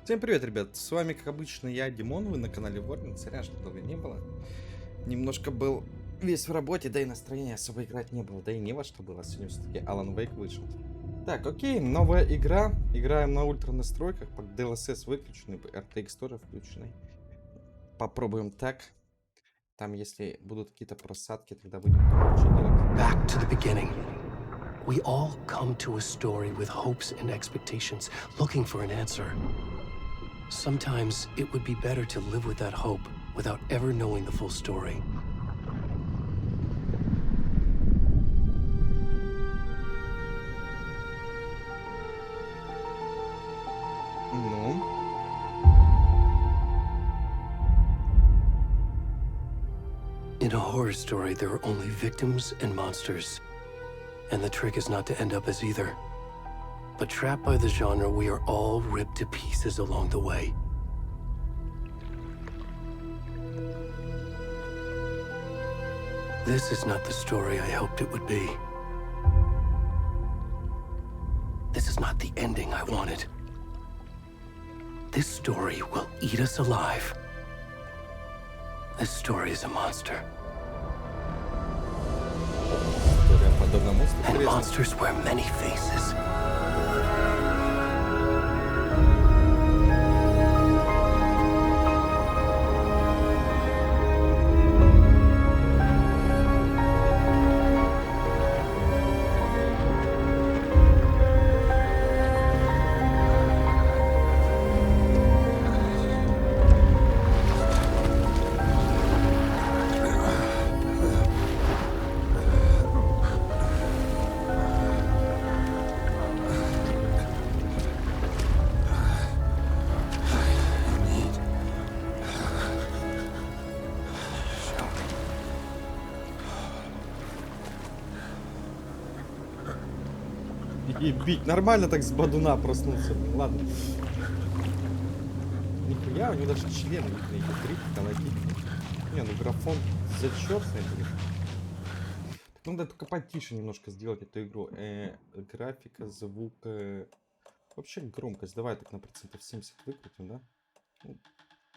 Всем привет, ребят, с вами, как обычно, я, Димон, вы на канале Ворнин, царя, что долго не было. Немножко был весь в работе, да и настроения особо играть не было, да и не во что было, сегодня все-таки Алан Вейк вышел. Так, окей, новая игра, играем на ультра настройках, под DLSS выключенный, RTX тоже включенный. Попробуем так, там если будут какие-то просадки, тогда будем лучше делать. Back to the beginning. We all come to a story with hopes and expectations, looking for an answer. Sometimes it would be better to live with that hope without ever knowing the full story. Ну? In a horror story, there are only victims and monsters. And the trick is not to end up as either. But trapped by the genre, we are all ripped to pieces along the way. This is not the story I hoped it would be. This is not the ending I wanted. This story will eat us alive. This story is a monster. And monsters wear many faces. И бить. Нормально так с бадуна проснулся. Ладно. Нихуя, у него даже члены видно, эти трики, колотики. Не, ну графон зачетный, блин. Так надо только потише немножко сделать эту игру. Графика, звук. Вообще громкость. Давай так на процентов 70 выкрутим, да? Ну,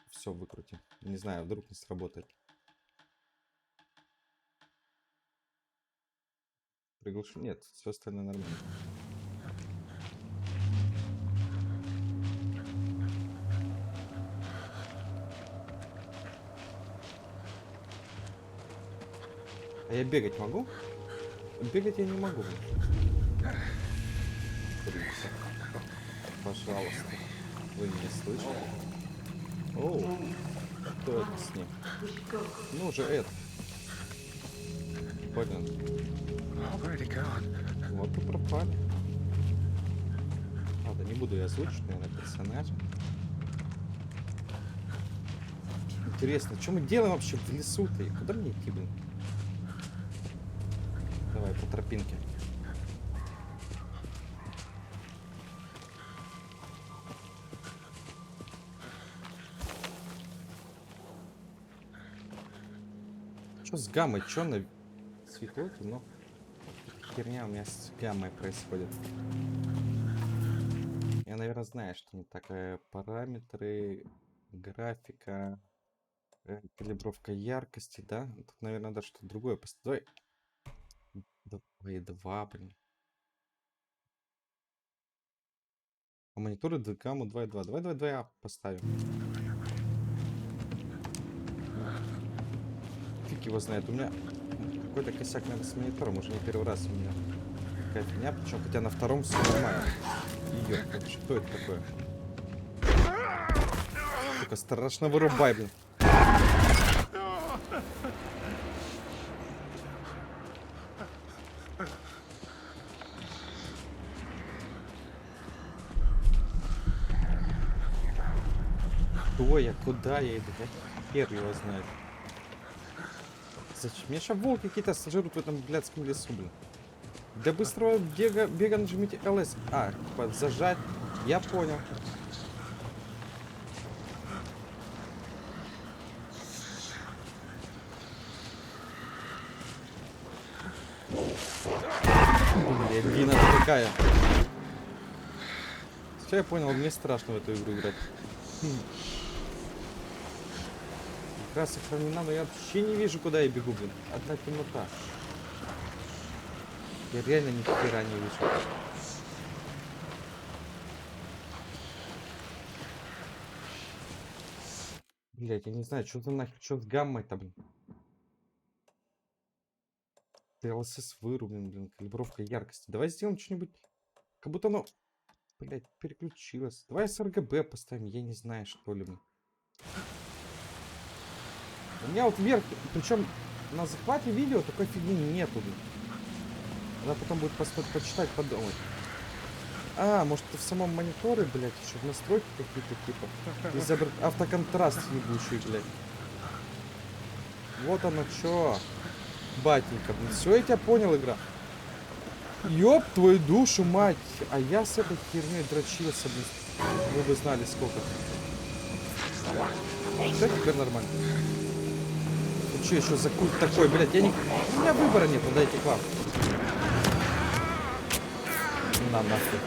все выкрутим. Не знаю, вдруг не сработает. Приглушу. Нет, все остальное нормально. А я бегать могу? Бегать я не могу. Пожалуйста. Вы меня слышите? Оу. Кто это с ним? Ну уже это. Понял. Вот и пропали. Ладно, не буду я озвучить, наверное, персонажа. Интересно, что мы делаем вообще в лесу-то? Куда мне идти, блин? Давай по тропинке. Что с гаммой? Что на светло темно? Херня у меня с гаммой происходит. Я, наверное, знаю, что не так. Параметры, графика, калибровка яркости, да? Тут, наверное, надо что-то другое поставить. Давай 2, блин. А мониторы гамму 2.2. Давай 2.2 поставим. Фиг его знает. У меня какой-то косяк, наверное, с монитором. Уже не первый раз у меня такая фигня. Причем, хотя на втором все нормально. Ее, что это такое? Только страшно вырубай, блин. Кто я? Куда я иду? Хер его знает. Зачем? Меня сейчас волки какие-то сожрут в этом блядском лесу, блин. Для быстрого бега нажмите LS. А, типа зажать. Я понял. Блин, Дина такая. Все, я понял, мне страшно в эту игру играть. Игра сохранена, но я вообще не вижу, куда я бегу, блин. Одна темнота. Я реально ни хера не вижу. Блять, я не знаю, что за нахер, что с гаммой-то, блин. TLSS вырублен, блин, калибровка яркости. Давай сделаем что-нибудь, как будто оно, блять, переключилось. Давай с RGB поставим, я не знаю, что ли, блин. У меня вот вверх, причем на захвате видео такой фигни нету, блин. Надо потом будет почитать, подумать. А, может это в самом мониторе, блядь, еще в настройки какие-то типа. Из автоконтраст ебучий, блядь. Вот оно чё. Батенька, блин. Все, я тебя понял, игра. Ёб твою душу, мать. А я с этой херней дрочился, блин. Вы бы знали сколько. Все теперь нормально. Ну что еще за культ такой, блядь? Я не... У меня выбора нет, дайте к вам. На нахуй.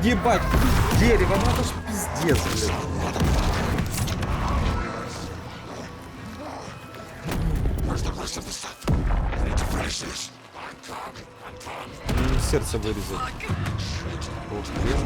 Ебать, дерево, ну это ж пиздец, блин. Мне сердце вырезать. Вот, блин.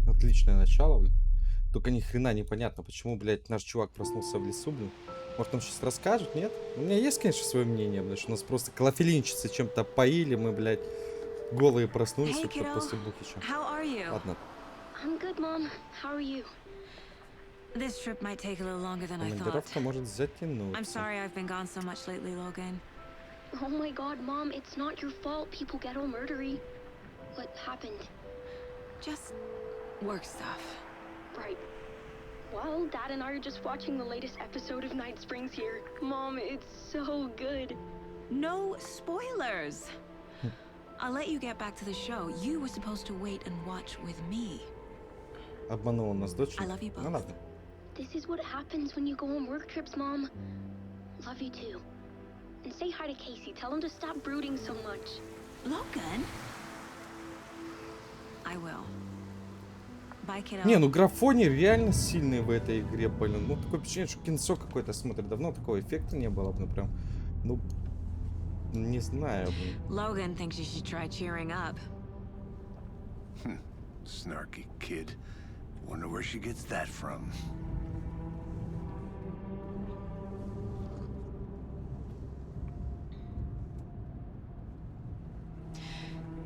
Отличное начало, блин. Только ни хрена непонятно, почему, блядь, наш чувак проснулся в лесу, блин. Может, он сейчас расскажет, нет? У меня есть, конечно, свое мнение, потому что нас просто клофелинчицы чем-то поили, мы, блядь, голые проснулись Hey, вот kiddo. после бухича. How are you? Ладно, I'm good, Mom. How are you? This trip might take a little longer than I thought. командировка может I'm затянуться. sorry I've been gone so much lately, Logan. Oh my god, Mom, it's not your fault people get all murdery. What happened? Just work stuff. Right. Well, Dad and I are just watching the latest episode of Night Springs here. Mom, it's so good. No spoilers. I'll let you get back to the show. You were supposed to wait and watch with me. Обманула нас дочь. I love you both. Ну ладно. This is what happens when you go on work trips, Mom. Love you too. And say hi to Casey. Tell him to stop brooding so much. Logan? I will. Bye, kiddo. Не, ну графони реально сильные в этой игре, блин. Ну, такое впечатление, что кинцо какое-то смотрит. Давно такого эффекта не было, ну, прям. Ну, не знаю, блин. Logan thinks you should try cheering up. Snarky kid. Wonder where she gets that from.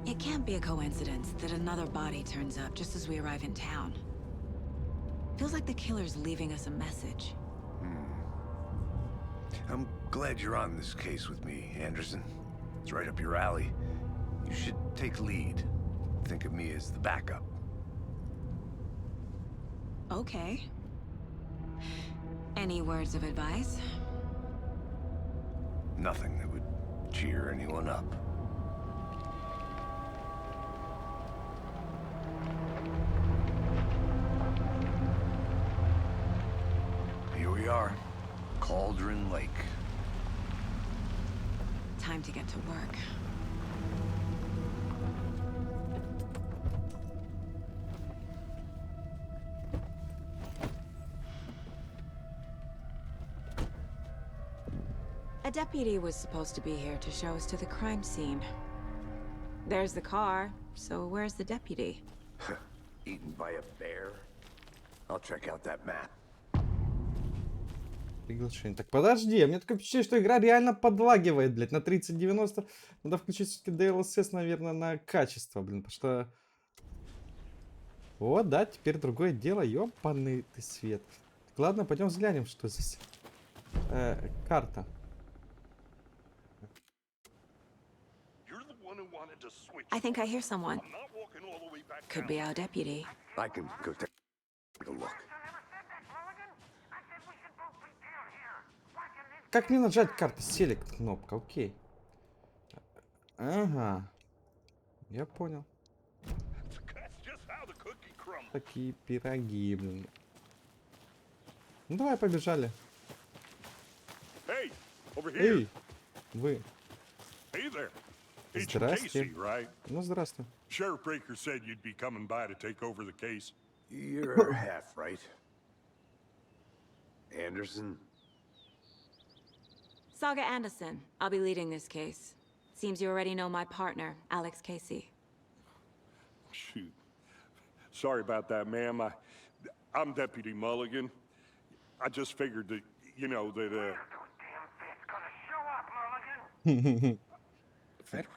It can't be a coincidence that another body turns up just as we arrive in town. Feels like the killer's leaving us a message. I'm glad you're on this case with me, Anderson. It's right up your alley. You should take lead. Think of me as the backup. Okay. Any words of advice? Nothing that would cheer anyone up. Here we are, Cauldron Lake. Time to get to work. deputy was supposed to be here to show us to the crime scene. There's the car, so where's the deputy? Eaten by a bear? I'll check out that map. Приглашение. Так, подожди, у меня такое впечатление, что игра реально подлагивает, блядь, на 3090. Надо включить все-таки DLSS, наверное, на качество, блин, потому что... Вот, да, теперь другое дело, ёбаный ты свет. Так, ладно, пойдем взглянем, что здесь. Карта. I think I hear someone. Could be our deputy. I can go take a look. Как мне нажать карту? Селект кнопка, окей. Ага. Я понял. Такие пироги, блин. Ну давай, побежали. Эй, вы. Здрасте. Ну, здравствуй. Sheriff Breaker said you'd be coming by to take over the case. You're half right. Anderson? Saga Anderson. I'll be leading this case. Seems you already know my partner, Alex Casey. Shoot. Sorry about that, ma'am. I'm Deputy Mulligan. I just figured that, you know, that,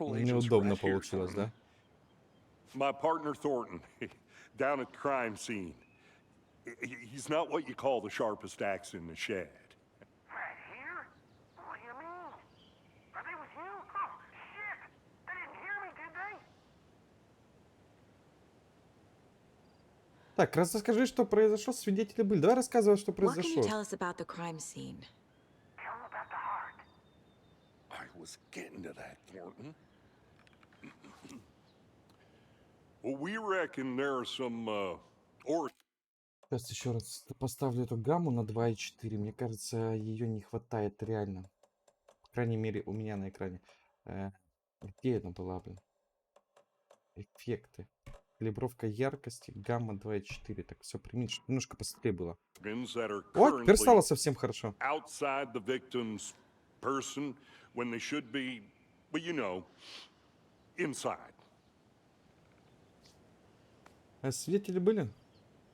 Неудобно получилось, да? My partner Thornton, down at the crime scene. He's not what you call the sharpest axe in the shed. Right here? What do you mean? Are they with you? Oh, shit! They didn't hear me, did they? Так, расскажи, что произошло, свидетели были. Давай рассказывай, что What can you произошло. tell us about the crime scene? Tell them about the heart. I was getting to that, Thornton. Well, we reckon there are some, or... Сейчас еще раз поставлю эту гамму на 2,4. Мне кажется, ее не хватает реально. По крайней мере, у меня на экране. Где она была, блин? Эффекты. Калибровка яркости, гамма 2,4. Так, все, прими, чтобы немножко посветлее было. О, теперь стало совсем хорошо. Outside the victim's person when they should be, well, you know, inside. А свидетели были?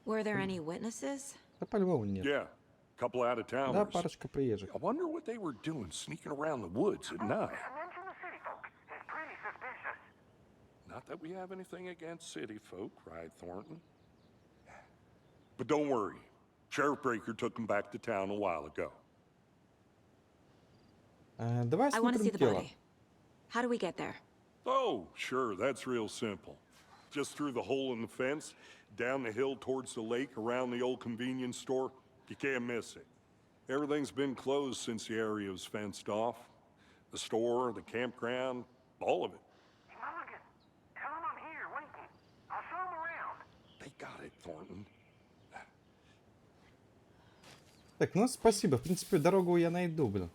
Were there any witnesses? Да по-любому нет. Yeah, a couple out of Да, towners. парочка приезжих. I wonder what they were doing sneaking around the woods at night. Mention the city folk. It's pretty suspicious. Not that we have anything against city folk, right, Thornton? But don't worry. Sheriff Breaker took them back to town a while ago. Давай I want to see смотрим the тело. body. How do we get there? Oh, sure, that's real simple. Just through the hole in the fence, down the hill towards the lake, around the old convenience store. You can't miss it. Everything's been closed since the area was fenced off. The store, the campground, all of it. Hey, Mulligan, tell them I'm here waiting. I'll show them around. They got it, Thornton. Так, ну спасибо. В принципе, дорогу я найду, блин.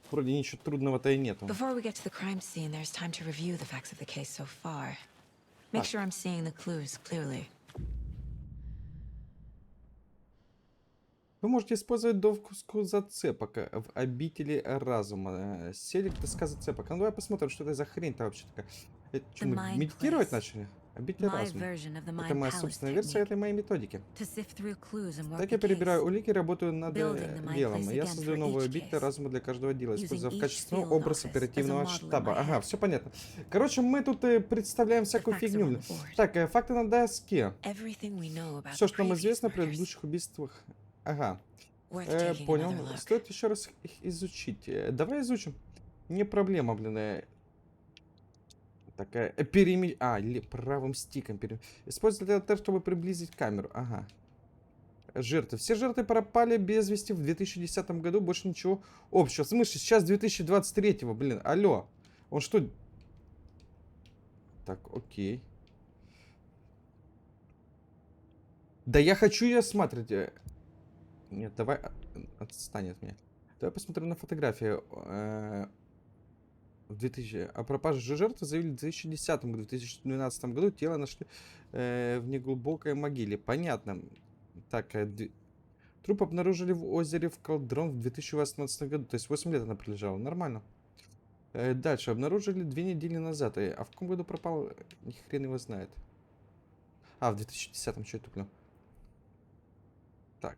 Вроде ничего трудного-то и нету. Before we get to the crime scene, there's time to review the facts of the case so far. Make sure I'm seeing the clues clearly. Вы можете использовать доску зацепок в обители разума. Селек доска зацепок. Ну давай посмотрим, что это за хрень-то вообще такая. Это что, мы mind медитировать place. начали? Обитель My разума. version of the Это mind моя palace собственная версия technique. этой моей методики. To sift through clues and work Так the я перебираю case. улики, работаю над Building the mind делом. place Я again создаю for новую each обитель case. разума для каждого дела, используя в Using качестве each field образ office as a оперативного model in штаба. my Ага, head. все понятно. Короче, мы тут представляем всякую facts are фигню. on the board. Так, факты на доске. Everything we know about Все, the что нам previous известно о murders. предыдущих убийствах. Ага. Worth taking Понял. another look. Стоит еще раз их изучить. Давай изучим. Не проблема, блин. Такая правым стиком использовать это, чтобы приблизить камеру. Ага. Жертвы. Все жертвы пропали без вести в 2010 году. Больше ничего общего. В смысле, сейчас 2023, блин. Алло. Он что? Так, окей. Да я хочу ее смотреть. Нет, давай отстань от меня. Давай посмотрим на фотографию. О пропаже жертвы заявили в 2010 году. В 2012 году тело нашли в неглубокой могиле. Понятно. Так, Труп обнаружили в озере в Колдрон в 2018 году. То есть 8 лет она пролежала. Нормально. Дальше. Обнаружили 2 недели назад. А в каком году пропал? Ни хрен его знает. А, в 2010-м, что я туплю. Так.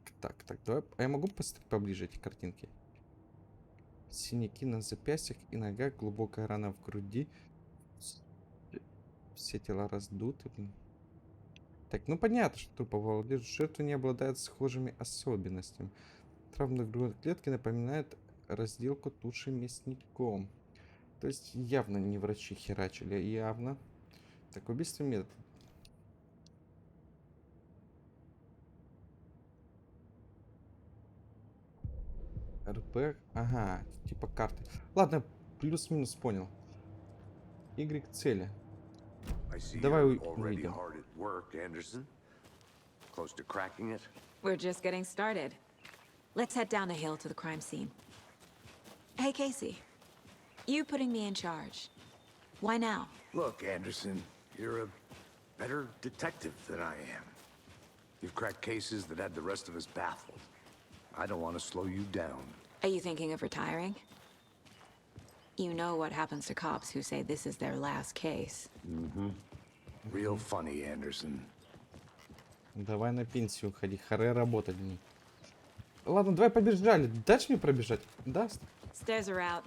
Давай. А я могу посмотреть поближе эти картинки? Синяки на запястьях и ногах, глубокая рана в груди. Все тела раздуты. Так, ну понятно, что трупового жертвы не обладает схожими особенностями. Травмы грудной клетки напоминают разделку туши мясником. То есть явно не врачи херачили, явно. Так, убийственный метод. РП, ага, типа карты. Ладно, плюс-минус понял. Y цели. I see Давай you're already увидим. hard at work, Anderson. Close to cracking it? We're just getting started. Let's head down the hill to the crime scene. Hey, Casey. You putting me in charge. Why now? Look, Anderson, you're a better detective than I am. You've cracked cases that had the rest of us baffled. I don't want to slow you down. Are you thinking of retiring? You know what happens to cops who say this is their last case. Real funny, Anderson. Давай на пенсию уходи, харе работать. Ладно, давай побежали. Дальше мне пробежать? Да? Stairs are out.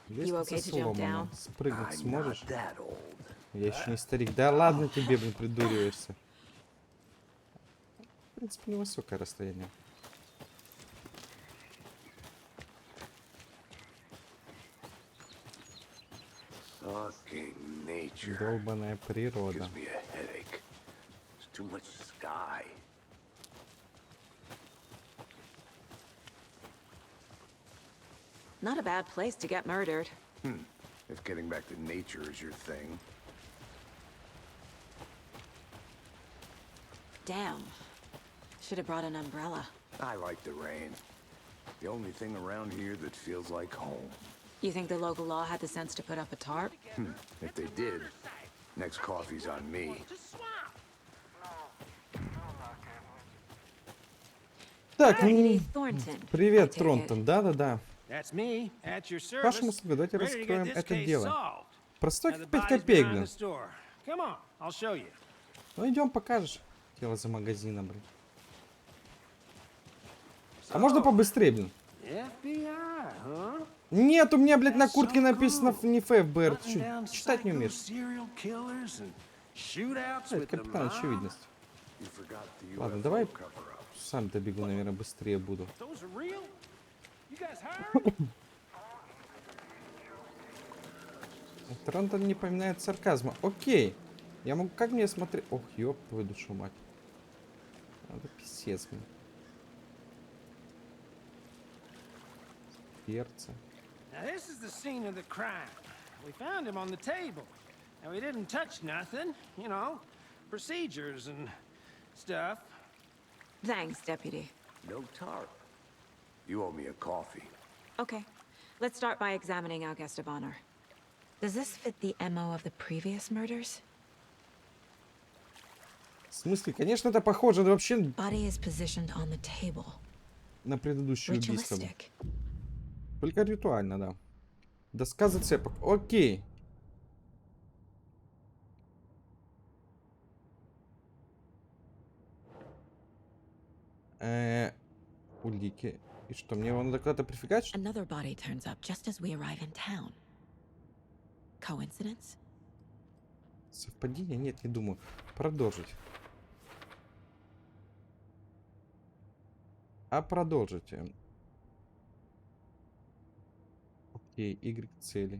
Лестница okay to jump сломана. down? Спрыгнуть I'm сможешь? not that old. Я еще не старик. Да ладно тебе, блин, придуриваешься. В принципе, невысокое расстояние. Fucking nature. Долбаная природа. Gives me a headache. There's too much sky. Not a bad place to get murdered. If getting back to nature is your thing. Damn. Should have brought an umbrella. I like the rain. The only thing around here that feels like home. You think the local law had the sense to put up a tarp? If they did, next coffee's on me. Так, Deputy Thornton. I привет, take it. Тронтон. Да-да-да. That's me, at your service. Вашему услугу, давайте Ready to get раскроем this это case дело. solved. Простой Now, the как 5 body's копеек, behind блин. the store. Come on, I'll show you. Ну идем, покажешь. Тело за магазином, блин. А можно побыстрее, блин? FBI, huh? Нет, у меня, блядь, на That's куртке so написано cool. не ФБР. Ты Hunting чё, down читать не psycho умеешь? serial killers and shootouts Это with the капитан mob. очевидность. You forgot the Ладно, UFO давай cover-up. сам добегу, наверное, быстрее буду. Those are real? You guys hired? Тронтон не поминает сарказма. Окей. Я могу... Как мне смотреть... Ох, ёб твою душу, мать. Это писец, блин. Перца. Now this is the scene of the crime. We found him on the table. Now we didn't touch nothing, you know, procedures and stuff. Thanks, Deputy. No tarp. You owe me a coffee. Okay. Let's start by examining our guest of honor. Does this fit the MO of the previous murders? В смысле? Конечно, это похоже вообще Body is positioned on the table. на предыдущее убийство. Ritualistic. Только ритуально, да. Доска зацепок. Окей. Улики. И что, мне его надо куда-то прифигачить? Another body turns up just as we arrive in town. Coincidence? Совпадение? Нет, не думаю. Продолжить. А продолжить. Окей, Y цели.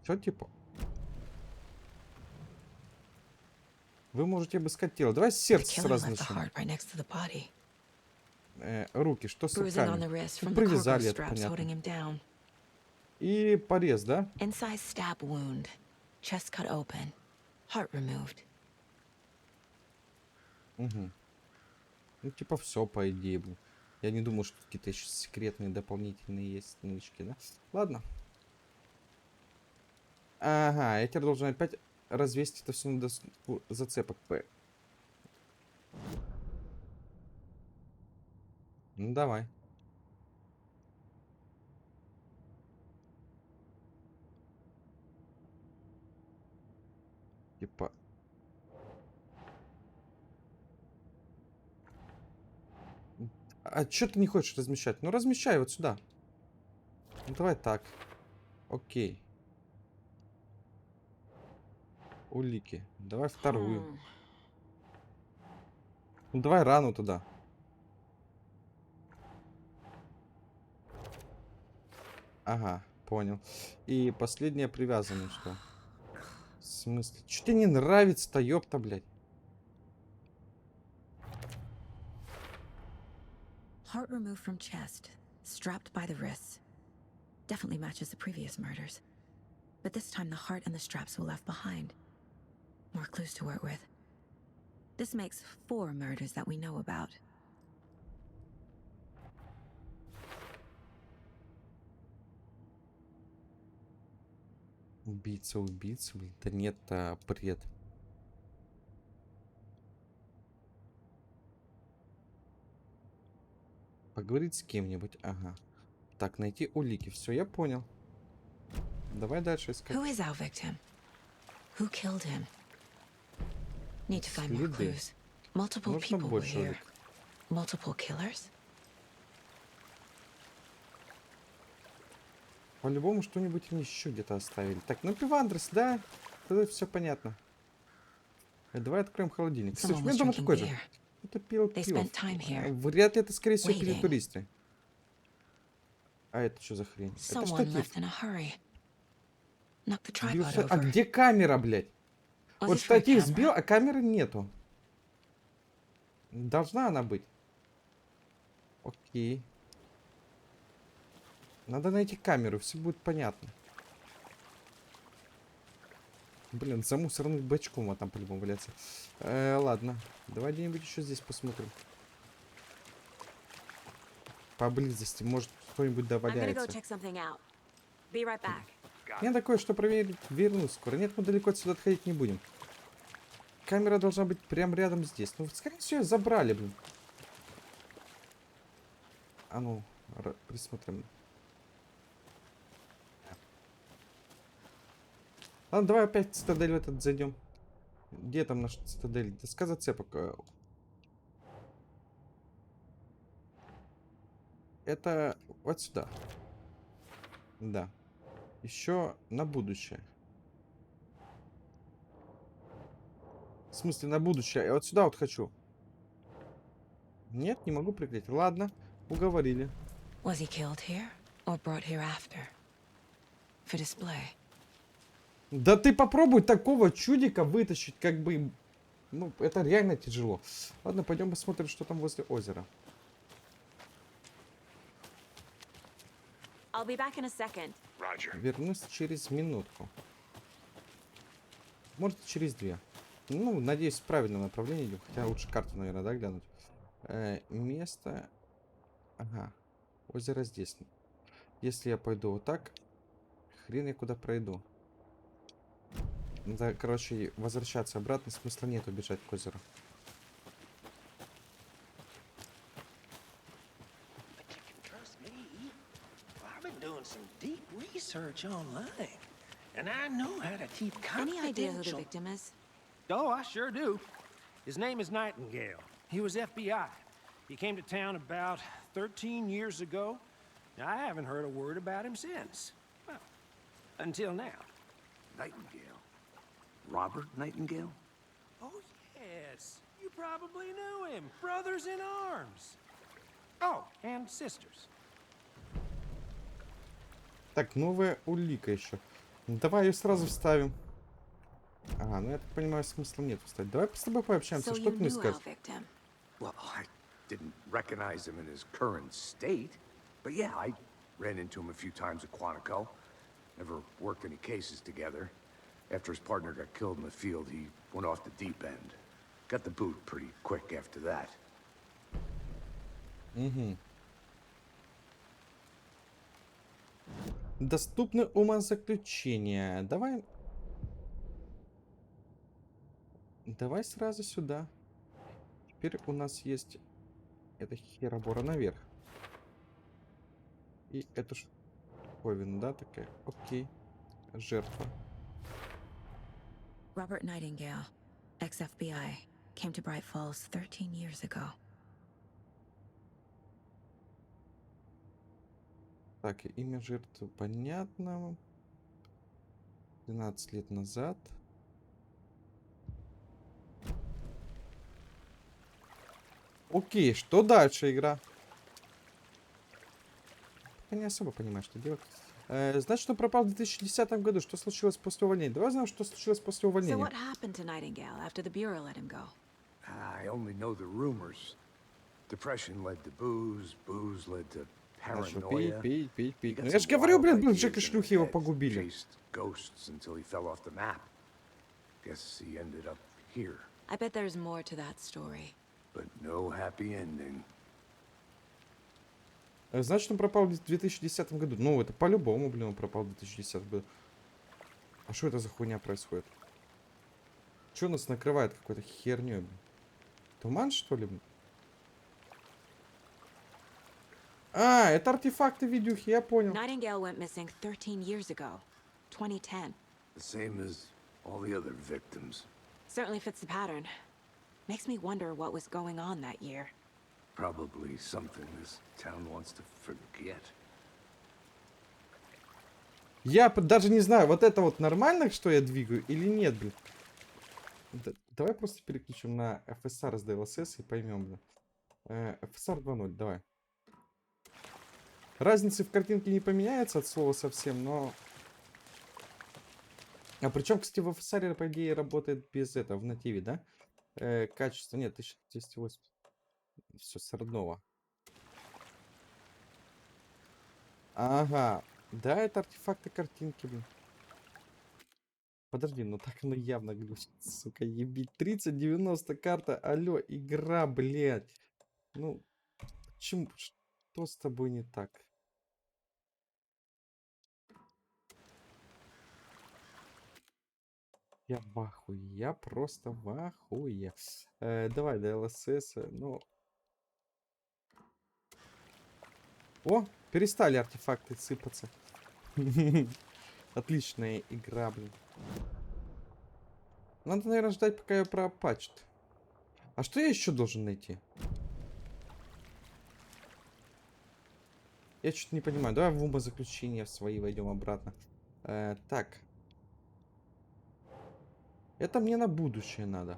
Что типа? Вы можете обыскать тело. Давай The сердце killer сразу left the начнем. heart right next to the body. Руки, что с Bruising on the руками? wrist Ну, from the привязали, cargo это straps holding понятно. him down. И порез, да? Incise stab wound. Chest cut open. Heart removed. Угу. Ну, типа, все, по идее, блин. Я не думаю, что какие-то еще секретные дополнительные есть нычки, да? Ладно. Ага, я теперь должен опять развесить это все на доску зацепок. Ну, давай. Типа... А чё ты не хочешь размещать? Ну, размещай вот сюда. Ну, давай так. Окей. Улики. Давай вторую. Ну, давай рану туда. Ага, понял. И последнее привязанное что? В смысле? Чё тебе не нравится-то, ёпта, блядь? Heart removed from chest, strapped by the wrists. Definitely matches the previous murders. But this time the heart and the straps were left behind. More clues to work with. This makes 4 murders that we know about. Убийца, убийца, блин. Да нет, бред. Поговорить с кем-нибудь. Ага. Так, найти улики. Все, я понял. Давай дальше искать. Who is our victim? Who killed him? Need to find more Следы. clues. Multiple Нужно people were больше here. улик. Multiple killers? По-любому что-нибудь они еще где-то оставили. Так, ну пивандрес, да? Тогда все понятно. Давай откроем холодильник. Слушай, у меня дома такой же. Это пил пиво. Вряд ли это, скорее всего, пили туристы. А это что за хрень? Это штатив. А где камера, блядь? Вот штатив сбил, а камеры нету. Должна она быть. Окей. Надо найти камеру, все будет понятно. Блин, за мусорным бачком вот там по-любому валяться. Ладно, давай где-нибудь еще здесь посмотрим. Поблизости, может, кто-нибудь доваляется. Я такое, что проверить, вернусь скоро. Нет, мы далеко отсюда отходить не будем. Камера должна быть прямо рядом здесь. Ну, скорее всего, забрали, блин. А ну, присмотрим. Ладно, давай опять в цитадель в этот зайдем. Где там наш цитадель? Доска зацепок. Это вот сюда. Да. Еще на будущее. В смысле на будущее? Я вот сюда вот хочу. Нет, не могу прикрыть. Ладно, уговорили. Was he killed here or brought here after? For display. Да ты попробуй такого чудика вытащить, как бы... Ну, это реально тяжело. Ладно, пойдем посмотрим, что там возле озера. I'll be back in a second. Вернусь через минутку. Может, через 2. Ну, надеюсь, в правильном направлении идем. Хотя лучше карту, наверное, да, глянуть. Место... Ага. Озеро здесь. Если я пойду вот так, хрен я куда пройду. Надо, короче, возвращаться обратно. Смысла нет убежать к озеру. Any idea who the victim is? Oh, I sure do. His name is Nightingale. He was FBI. He came to town about 13 years ago. I haven't heard a word about him since. Well, until now. Nightingale? Robert Nightingale? Oh, yes. You probably knew him. Brothers in arms. Oh, and sisters. Так, новая улика еще. Давай ее сразу вставим. Ага, ну я так понимаю, смысла нет вставить. Давай с тобой пообщаемся, что ты мне скажешь? Well, I didn't recognize him in his current state. But yeah, I ran into him a few times at Quantico. Never worked any cases together. After his partner got killed in the field, he went off the deep end. Got the boot pretty quick after that. Угу. Доступны умозаключения. Давай... Давай сразу сюда. Теперь у нас есть Это херобора наверх. И это штуковина, да, такая? Окей. Жертва. Robert Nightingale, ex-FBI, came to Bright Falls 13 years ago. Так, имя жертвы понятно. 12 лет назад. Окей, что дальше, игра? Я не особо понимаю, что делать. Значит, он пропал в 2010 году. Что случилось после увольнения? Давай узнаем, что случилось после So увольнения. what happened to Nightingale after the Bureau let him go? I only know the rumors. Depression led to booze, booze led to Начал paranoia. пить. He Ну, got я же some говорю, wild блин, ideas бывшие in шлюхи his его head, погубили. chased ghosts until he fell off the map. Guess he ended up here, I bet there's more to that story. but no happy ending. Значит, он пропал в 2010 году. Ну, это по-любому, блин, он пропал в 2010 году. А что это за хуйня происходит? Что нас накрывает какой-то херней, блин? Туман, что ли, блин? А, это артефакты видюхи, я понял. Nightingale went missing 13 years ago, 2010. The same as all the other victims. Certainly fits the pattern. Makes me wonder what was going on that year. Probably something this town wants to forget. Я даже не знаю, вот это вот нормально, что я двигаю, или нет, блин. Давай просто переключим на FSR с DLSS и поймем, блин. FSR 2.0, давай. Разницы в картинке не поменяется от слова совсем, но... А причем, кстати, в FSR, по идее, работает без этого, в нативе, да? Качество, нет, 1280. Все с родного. Ага. Да, это артефакты картинки, блин. Подожди, ну так оно явно глючит, сука, ебить. 3090 карта, алло, игра, блядь. Ну, почему? Что с тобой не так? Я в ахуе, я просто в ахуе. Давай, DLSS, ну... О, перестали артефакты сыпаться. Отличная игра, блин. Надо, наверное, ждать, пока ее пропатчат. А что я еще должен найти? Я что-то не понимаю. Давай в умозаключения свои войдем обратно. Так. Это мне на будущее надо.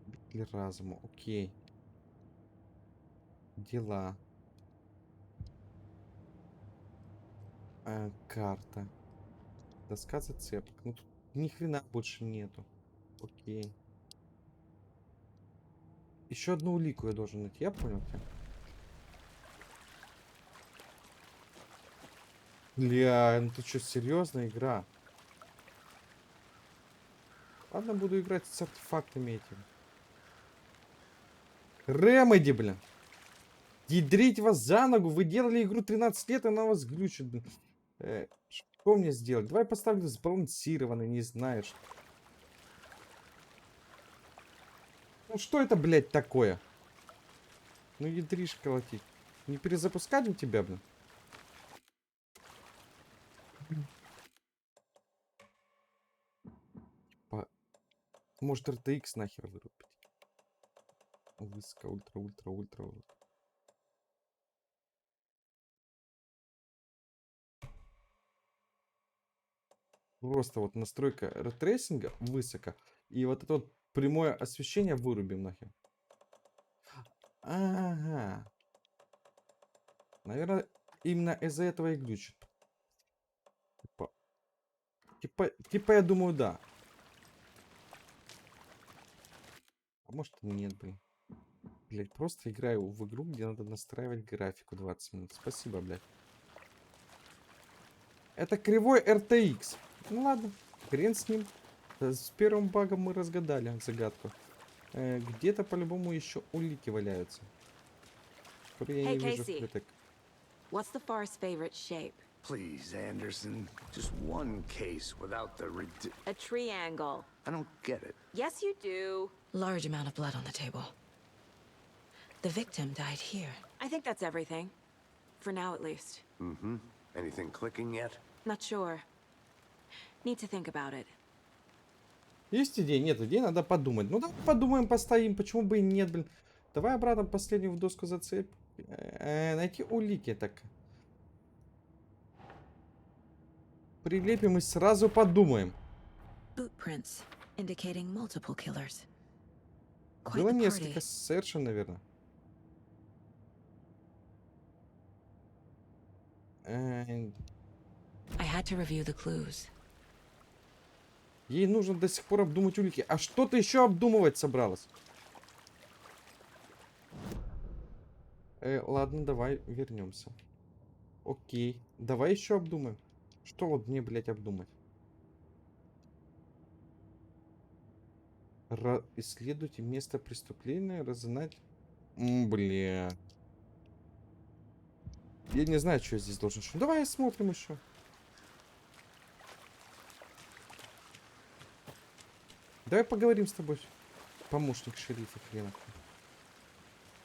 Битли разума. Окей. Дела. Карта. Доска зацепок. Ну тут ни хрена больше нету. Окей. Еще одну улику я должен найти. Я понял тебя. Бля, ну ты что, серьезная игра? Ладно, буду играть с артефактами этими. Ремеди, блин. Ядрить вас за ногу. Вы делали игру 13 лет, она у вас глючит, блин. Что мне сделать? Давай поставлю сбалансированный, не знаешь. Ну что это, блядь, такое? Ну ядришь колотить. Не перезапускать у тебя, блин? Может RTX нахер вырубить? Высоко, ультра. Просто вот настройка рейтрейсинга высоко. И вот это вот прямое освещение вырубим нахер. Ага. Наверное, именно из-за этого и глючит. Типа я думаю, да. А может и нет, блин. Блять, просто играю в игру, где надо настраивать графику 20 минут. Спасибо, блядь. Это кривой RTX. Ну ладно, хрен с ним. С первым багом мы разгадали загадку. Где-то по-любому еще улики валяются. Я Hey, не вижу Casey. впритык. What's the forest's favorite shape? Please, Anderson. Just one case without the A triangle. I don't get it. Yes, you do. Large amount of blood on the table. The victim died here. I think that's everything. For now, at least. Mm-hmm. Anything clicking yet? Not sure. Need to think about it. Есть идеи? Нет идей, надо подумать. Ну давай подумаем, поставим. Почему бы и нет, блин. Давай обратно последнюю в доску зацеп. Найти улики так. Прилепим и сразу подумаем. Bootprints, indicating multiple killers. Quite Было the несколько, party. совершенно верно. I had to review the clues. Ей нужно до сих пор обдумать улики. А что ты еще обдумывать собралась? Ладно, давай вернемся. Окей. Давай еще обдумаем. Что вот мне, блядь, обдумать? Исследуйте место преступления, разузнать. Бля. Я не знаю, что я здесь должен. Давай смотрим еще. Давай поговорим с тобой. Помощник шерифа, хрена.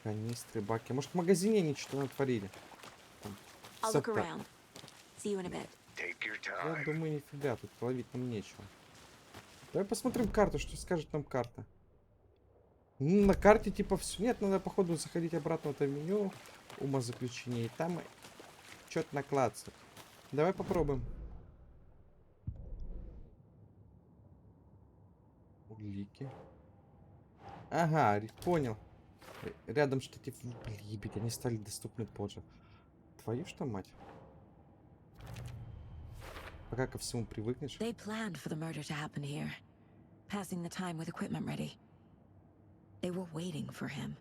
Канистры, баки. Может, в магазине они что-то натворили? Там, I'll look around. See you in a bit. я думаю, нифига, тут ловить нам нечего. Давай посмотрим карту, что скажет нам карта. На карте типа все. Нет, надо походу заходить обратно в это меню. Умозаключение. И там что-то накладывать. Давай попробуем. Улики. Ага, понял. Рядом что-то... Блин, они стали доступны позже. Твою что, мать? Пока ко всему привыкнешь. They planned for the murder to happen here, passing the time with equipment ready. They were waiting for him.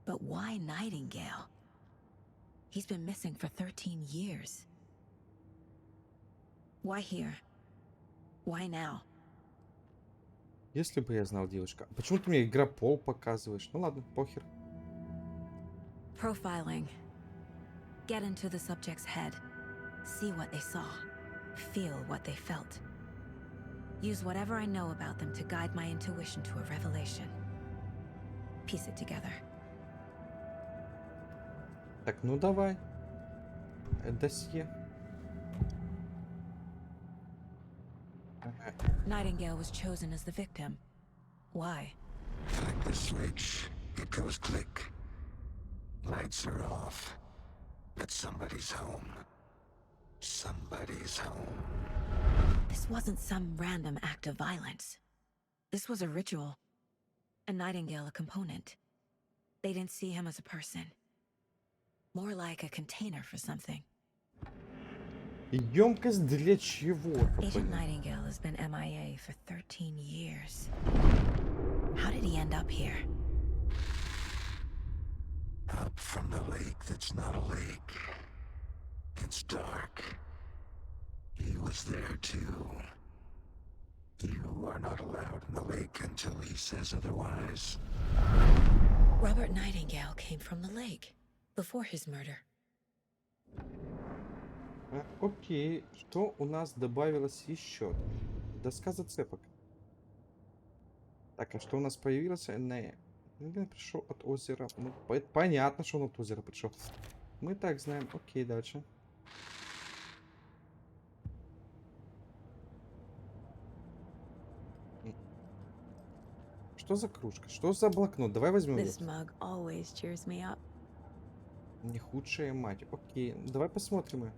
But why Nightingale? He's been missing for 13 years. Why here? Why now? Если бы я знал, девушка. Почему ты мне игропол показываешь? Ну ладно, похер. Profiling. Get into the subject's head. See what they saw. Feel what they felt. Use whatever I know about them to guide my intuition to a revelation. Piece it together. Так, ну давай. Досье. Nightingale was chosen as the victim. Why? Like the switch, it goes click. Lights are off. But somebody's home. Somebody's home. This wasn't some random act of violence. This was a ritual. A Nightingale a component. They didn't see him as a person. More like a container for something. Емкость для чего? Agent Nightingale has been MIA for 13 years. How did he end up here? Up from the lake that's not a lake. It's dark. He was there too. You are not allowed in the lake until he says otherwise. Robert Nightingale came from the lake before his murder. Окей, что у нас добавилось еще? Доска зацепок. Так, а что у нас появилось? Пришел от озера. Ну, понятно, что он от озера пришел. Мы так знаем. Окей, дальше. Что за кружка? Что за блокнот? Давай возьмем This его. mug always cheers me up. Не худшая мать. Окей, давай посмотрим ее.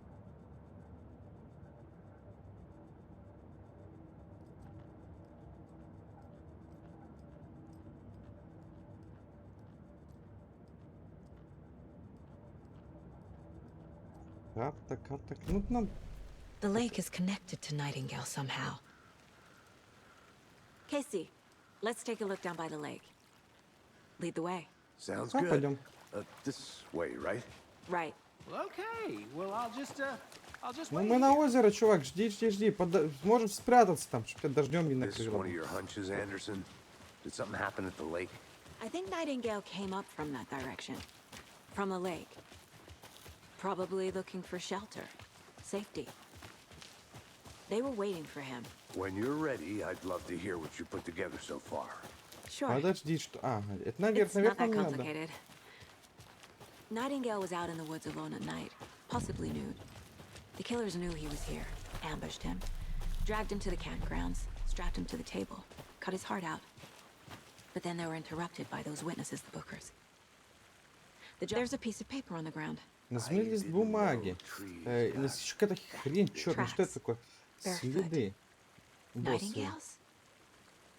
Карта. Ну, нам... The lake is connected to Nightingale somehow. Casey, let's take a look down by the lake. Lead the way. Sounds Ну, good. пойдем. This way, right? Right. Well, okay. Well, I'll just Ну, wait мы на here. озеро, чувак. Жди. Можем спрятаться там, чтобы тебя дождем не This is накрыло. one of your hunches, Anderson? Did something happen at the lake? I think Nightingale came up from that direction. From the lake. Probably looking for shelter. Safety. They were waiting for him. When you're ready, I'd love to hear what you put together so far. Sure. Подожди, что... А, это It's наверх, not наверх that нам надо. complicated. Nightingale was out in the woods alone at night, possibly nude. The killers knew he was here, ambushed him, dragged him to the campgrounds, strapped him to the table, cut his heart out. But then they were interrupted by those witnesses, the bookers. There's a piece of paper on the ground. Нажми лист бумаги. Здесь еще какая-то хрень черная. Что это такое? Следы. Боссы. Nightingales?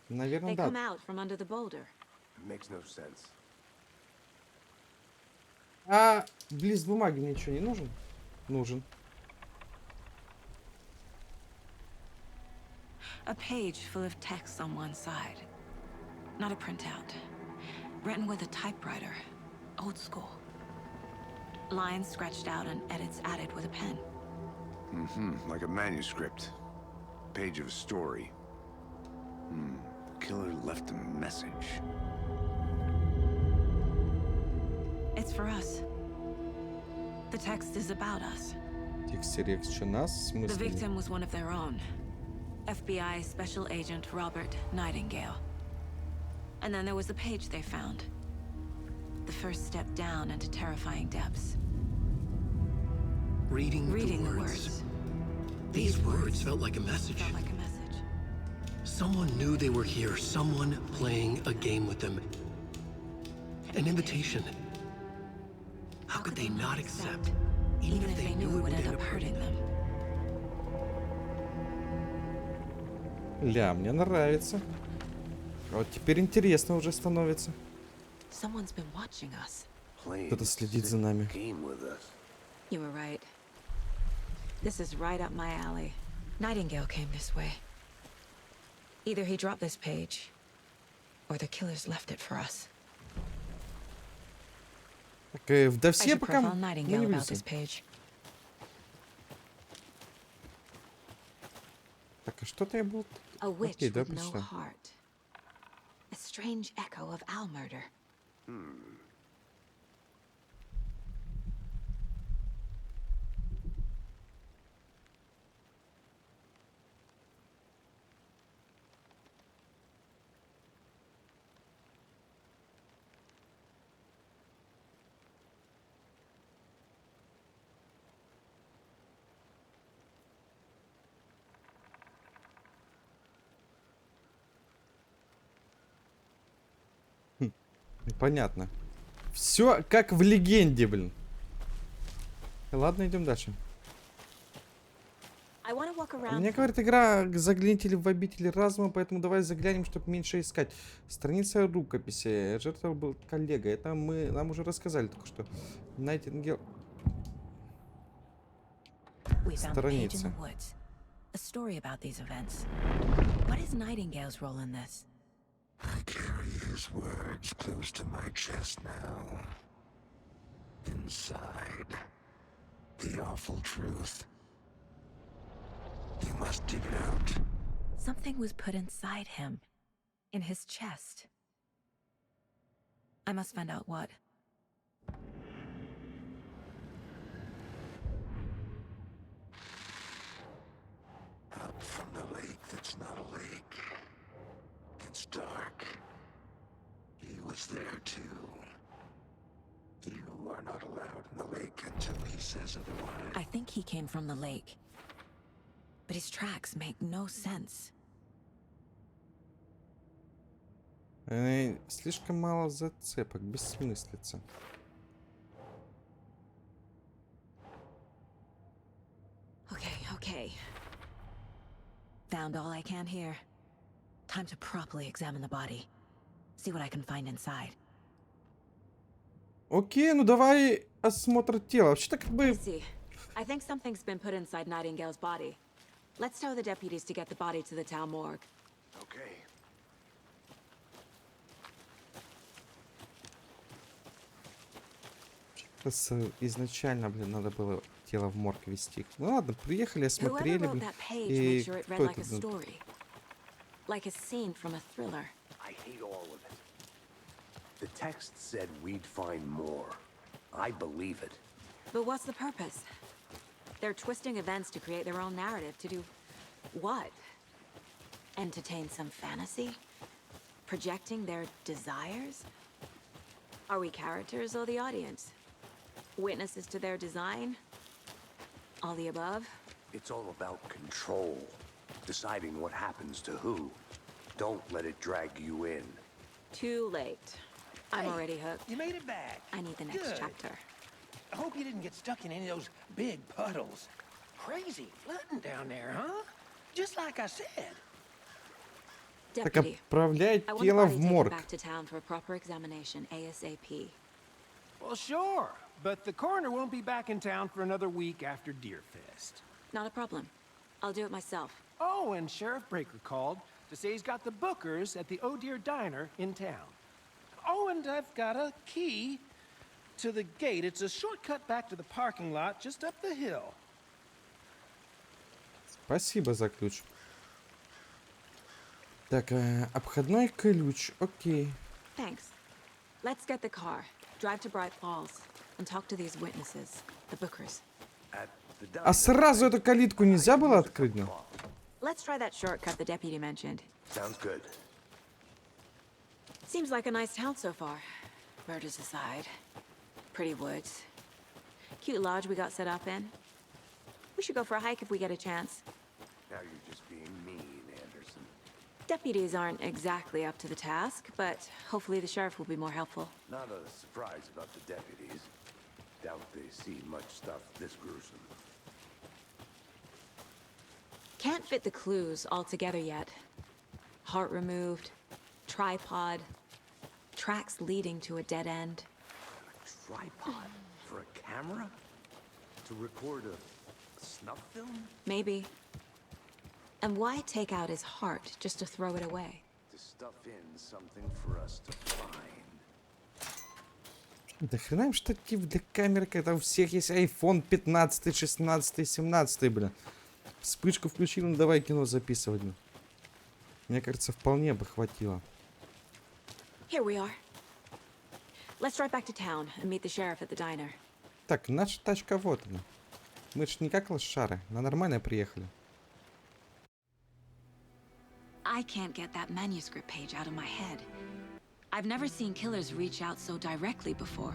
Наверное, They come да. out from under the boulder. Makes no sense. А лист бумаги мне что, не нужен? Нужен. A page full of text on one side. Not a printout. Written with a typewriter. Old school. Lines scratched out and edits added with a pen. Like a manuscript. Page of a story. Killer left a message. It's for us. The text is about us. Текст речи нас, в The смысле? victim was one of their own. FBI Special Agent Robert Nightingale. And then there was the page they found. The first step down into terrifying depths. Reading the words. words. These words felt like a message. Felt like a message. Someone knew they were here. Someone playing a game with them. An invitation. How could they not accept? Even if they knew it would end up hurting them. Ля, мне нравится. А вот теперь интересно уже становится. Someone's been watching us. Кто-то следит за нами. Game with us. You were right. This is right up my alley. Nightingale came this way. Either he dropped this page, or the killers left it for us. Так, да I все should пока... profile Ну, Nightingale не about видится. this page. Так, а что-то я был... A witch Окей, да, with no прочитаем. heart. A strange echo of owl murder. Понятно. Все как в легенде, блин. Ладно, идем дальше. I want to walk around. Мне говорит игра загляните в обители разума, поэтому давай заглянем, чтобы меньше искать. Страница рукописи. Жертва был коллега. Это нам уже рассказали только что. Найтингел. We found a page in Страница. the woods. A story about these events. What is Nightingale's role in this? I carry his words close to my chest now. Inside, the awful truth. You must dig it out. Something was put inside him. In his chest. I must find out what. Up from the lake that's not a lake. It's dark. He was there too. You are not allowed in the lake until he says otherwise. I think he came from the lake. But his tracks make no sense. Слишком мало зацепок, бессмыслица. Okay. Found all I can here. Time to properly examine the body. See what I can find inside. Окей, ну давай осмотр тела. Вообще-то как бы... See, I think something's been put inside Nightingale's body. Let's tell the deputies to get the body to the town morgue. Okay. Изначально, блин, надо было тело в морг везти. Ну ладно, приехали, Whoever осмотрели, wrote блин. that page И made sure it read кто like a это? story. Like a scene from a thriller. I hate all of it. The text said we'd find more. I believe it. But what's the purpose? They're twisting events to create their own narrative. To do what? Entertain some fantasy? Projecting their desires? Are we characters or the audience? Witnesses to their design? All the above? It's all about control. Deciding what happens to who. Don't let it drag you in. Too late. I'm already hooked. You made it back. I need the next Good. chapter. I hope you didn't get stuck in any of those big puddles. Crazy flooding down there, huh? Just like I said. Так Deputy, отправляй I want the тело body в taken морг. back to town for a proper examination ASAP. Well, sure. But the coroner won't be back in town for another week after Deerfest. Not a problem. I'll do it myself. Oh, and Sheriff Breaker called to say he's got the bookers at the Oh Dear Diner in town. Oh, and I've got a key to the gate. It's a shortcut back to the parking lot just up the hill. Спасибо за ключ. Так, обходной ключ, окей. Thanks. Let's get the car, drive to Bright Falls, and talk to these witnesses, the bookers. А сразу эту калитку нельзя было открыть? Ну? Let's try that shortcut the deputy mentioned. Sounds good. Seems like a nice town so far. Murders aside. Pretty woods. Cute lodge we got set up in. We should go for a hike if we get a chance. Now you're just being mean, Anderson. Deputies aren't exactly up to the task, but hopefully the sheriff will be more helpful. Not a surprise about the deputies. Doubt they see much stuff this gruesome. Can't fit the clues all together yet. Heart removed, tripod, tracks leading to a dead end. A tripod for a camera? To record a snuff film? Maybe. And why take out his heart just to throw it away? To stuff in something for us to find. Да хрена им штатив для камеры, когда у всех есть iPhone 15, 16, 17, блин. Вспышку включил, ну давай кино записывать. Ну. Мне кажется, вполне бы хватило. Here we are. Let's drive back to town and meet the sheriff at the diner. Так, наша тачка вот она. Мы ж не как лошары, на нормально приехали. I can't get that manuscript page out of my head. I've never seen killers reach out so directly before.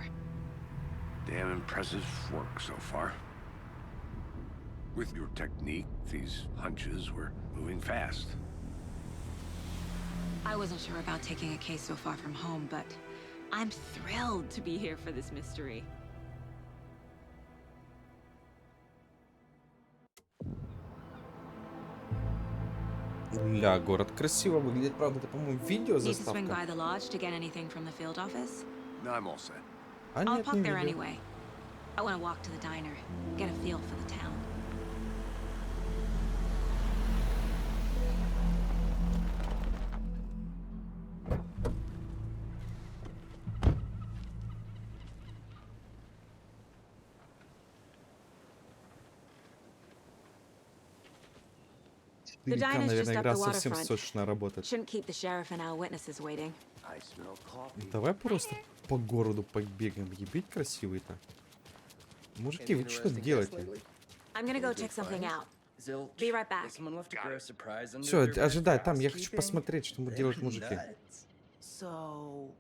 Damn impressive work so far. With your technique, these hunches were moving fast. I wasn't sure about taking a case so far from home, but I'm thrilled to be here for this mystery. Ля, город красиво выглядит, правда, это, по-моему, видео Need to swing by заставка. the lodge to get anything from the field office? No, I'm all set. А I'll нет, park не there видео. anyway. I want to walk to the diner, get a feel for the town. The 4К, diner's just наверное, up игра the совсем waterfront. сочно работает. Shouldn't keep the sheriff and our witnesses waiting. I smell coffee. Давай просто по городу побегаем. Ебить красивый-то. Мужики, вы что делаете? I'm gonna go check something out. Be right back. Все, ожидай, там, я хочу посмотреть, что делают мужики. So,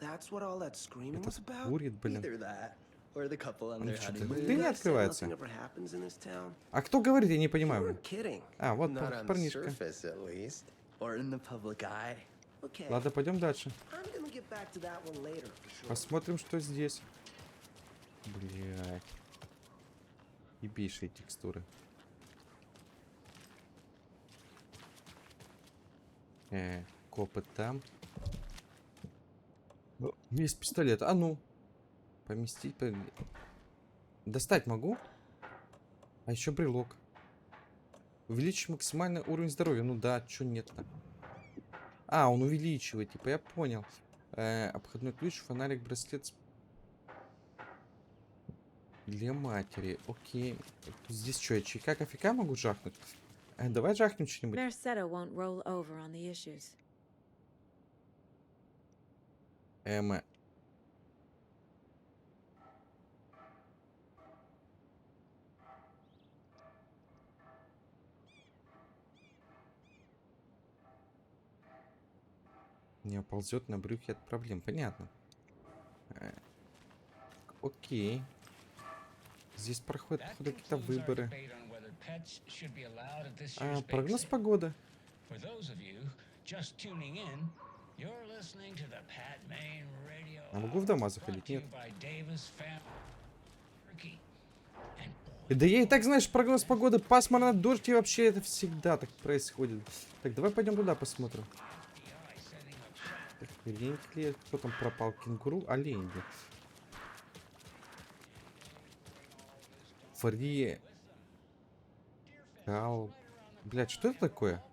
that's what all that screaming was Этот about? курит, блин. Either that, or the couple on Он their что-то honeymoon. дверь не открывается. Nothing ever happens in this town. А кто говорит, я не You понимаю. weren't kidding. А, вот Not on the парнишка. surface, at least, or in the public eye. Okay. Ладно, пойдем дальше. I'm gonna get back to that one later, for sure. Посмотрим, что здесь. Блять. Ебейшие текстуры. Копы там. О, есть пистолет. А ну. Поместить. Достать могу? А еще брелок. Увеличить максимальный уровень здоровья. Ну да, чё нет-то? А, он увеличивает, типа, я понял. Обходной ключ, фонарик, браслет. Для матери. Окей. Здесь что, я чайка кофейка могу жахнуть? Давай жахнем что-нибудь. Merced won't roll over on the issues. Не оползет на брюхе от проблем. Понятно. Окей. Здесь проходят какие-то выборы. Прогноз погоды. А могу в дома заходить? Нет. Да я и так, знаешь, прогноз погоды пасмурно, дождь, и вообще это всегда так происходит. Так, давай пойдем туда посмотрим. Так, кто там пропал? Кенгуру? Олень. Фри. Блядь, что это такое?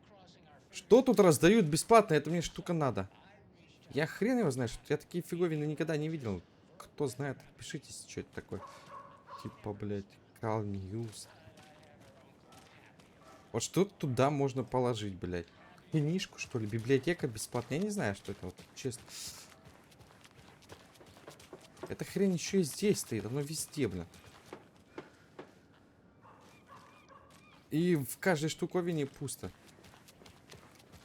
Что тут раздают бесплатно? Это мне штука надо. Я хрен его знаю, что я такие фиговины никогда не видел. Кто знает, пишите, что это такое. Типа, блядь, Call News. Вот что туда можно положить, блядь? Книжку, что ли? Библиотека бесплатная? Я не знаю, что это, вот, честно. Эта хрень еще и здесь стоит, оно везде, блин. И в каждой штуковине пусто.